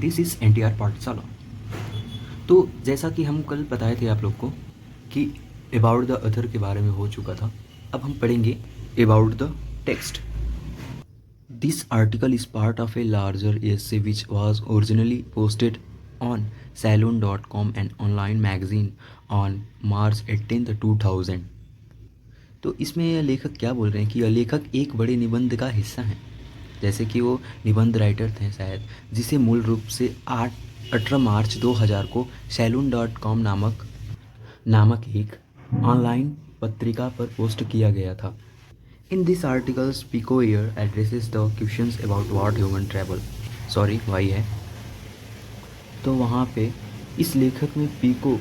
This is NTR पाठशाला। तो जैसा कि हम कल बताए थे आप लोग को कि अबाउट द अदर के बारे में हो चुका था, अब हम पढ़ेंगे about the text. This article is part of a larger essay which was originally posted on salon.com and online magazine on March 18, 2000। तो इसमें यह लेखक क्या बोल रहे हैं कि यह लेखक एक बड़े निबंध का हिस्सा हैं, जैसे कि वो निबंध राइटर थे शायद, जिसे मूल रूप से 18 मार्च 2000 को सैलून.com नामक एक ऑनलाइन पत्रिका पर पोस्ट किया गया था। In this articles Pico Iyer addresses the questions about what human travel, sorry वही है। तो वहाँ पे इस लेखक में पिको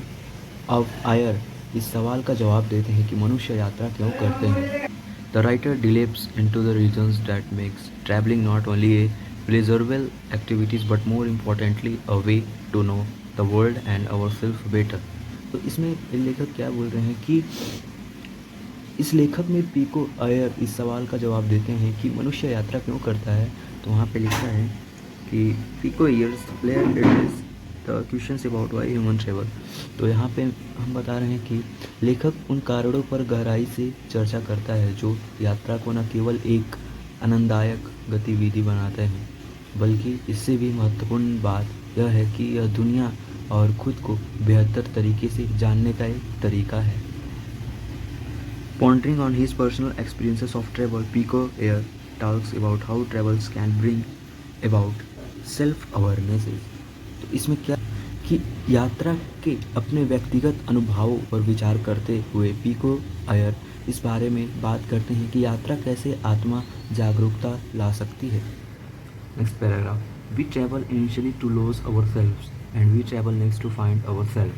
ऑफ आयर इस सवाल का जवाब देते हैं कि मनुष्य यात्रा क्यों करते हैं। The writer delves into the reasons that makes traveling not only a pleasurable activities but more importantly a way to know the world and ourselves better। तो इसमें लेखक क्या बोल रहे हैं कि इस लेखक में पिको आयर इस सवाल का जवाब देते हैं कि मनुष्य यात्रा क्यों करता है। तो वहाँ पे लिखा है कि Pico Iyer's player address the questions about why human travel. तो यहाँ पे हम बता रहे हैं कि लेखक उन कारणों पर गहराई से चर्चा करता है जो यात्रा को न केवल एक आनंददायक गतिविधि बनाते हैं, बल्कि इससे भी महत्वपूर्ण बात यह है कि यह दुनिया और खुद को बेहतर तरीके से जानने का एक तरीका है। Pondering on his personal experiences of travel, Pico Ayer talks about how travels can bring about self-awareness। तो इसमें क्या कि यात्रा के अपने व्यक्तिगत अनुभवों पर विचार करते हुए पिको आयर इस बारे में बात करते हैं कि यात्रा कैसे आत्मा जागरूकता ला सकती है। Next paragraph, we travel initially to lose our selves and we travel next to find our self.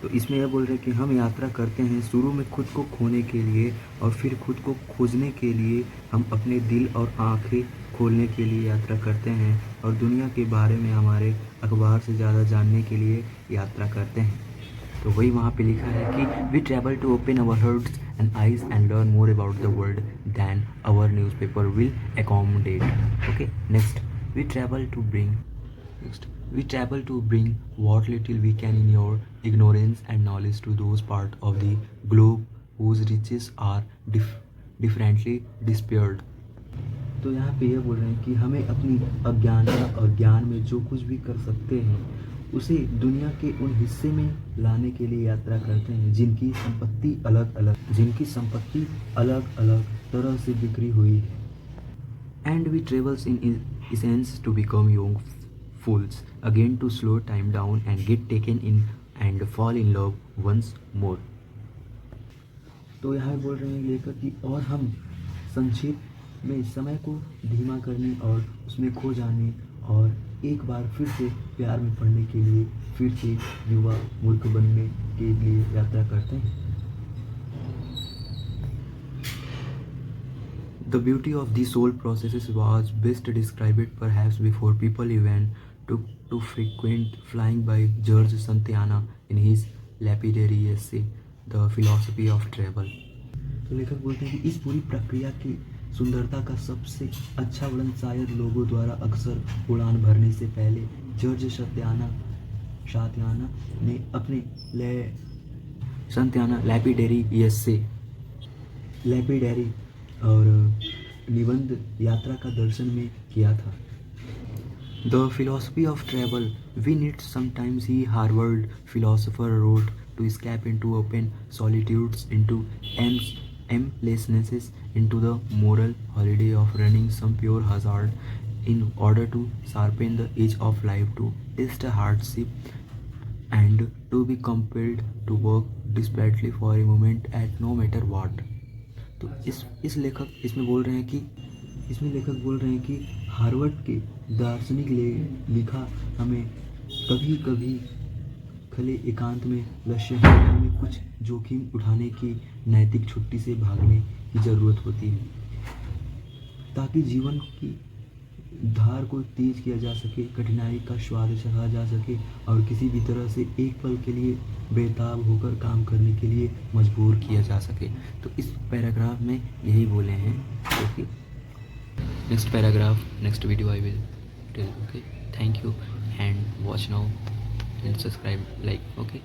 तो इसमें यह बोल रहे हैं कि हम यात्रा करते हैं शुरू में खुद को खोने के लिए और फिर खुद को खोजने के लिए। हम अपने दिल और आंखें खोलने के लिए यात्रा करते हैं और दुनिया के बारे में हमारे अखबार से ज़्यादा जानने के लिए यात्रा करते हैं। तो वही वहाँ पे लिखा है कि we travel to open our hearts and eyes and learn more about the world than our newspaper will accommodate. Okay, next, we travel to bring We travel to bring what little we can in your ignorance and knowledge to those parts of the globe whose riches are differently dispersed। तो यहाँ पे ये बोल रहे हैं कि हमें अपनी अज्ञानता और ज्ञान में जो कुछ भी कर सकते हैं उसे दुनिया के उन हिस्से में लाने के लिए यात्रा करते हैं जिनकी संपत्ति अलग अलग तरह से बिखरी हुई है। And we travels in essence to become young fools again, to slow time down and get taken in and fall in love once more। तो यहाँ बोल रहे हैं लेखक कि और हम संक्षेप में समय को धीमा करने और उसमें खो जाने और एक बार फिर से प्यार में पड़ने के लिए फिर से युवा मूर्ख बनने के लिए यात्रा करते हैं। The beauty of these whole processes was best described perhaps before people even took to frequent flying by George Santayana in his lapidary essay The Philosophy of Travel। तो लेखक बोलते हैं कि इस पूरी प्रक्रिया की सुंदरता का सबसे अच्छा वर्णन शायद लोगों द्वारा अक्सर उड़ान भरने से पहले जॉर्ज सत्याना ने अपने लैपिडेरी और निबंध यात्रा का दर्शन में किया था। The philosophy of travel, we need sometimes he Harvard philosopher wrote, to escape into open solitudes, into aimlessnesses, into the moral holiday of running some pure hazard in order to sharpen the edge of life, to test a hardship and to be compelled to work desperately for a moment at no matter what। तो इस लेखक इसमें लेखक बोल रहे हैं कि Harvard के दार्शनिक लिखा हमें कभी कभी खले एकांत में लक्ष्य में कुछ जोखिम उठाने की नैतिक छुट्टी से भागने की ज़रूरत होती है ताकि जीवन की धार को तेज किया जा सके, कठिनाई का स्वाद चखा जा सके और किसी भी तरह से एक पल के लिए बेताब होकर काम करने के लिए मजबूर किया जा सके। तो इस पैराग्राफ में यही बोले हैं। Okay, next paragraph, next video I will tell. Okay, thank you and watch now and subscribe, like, okay.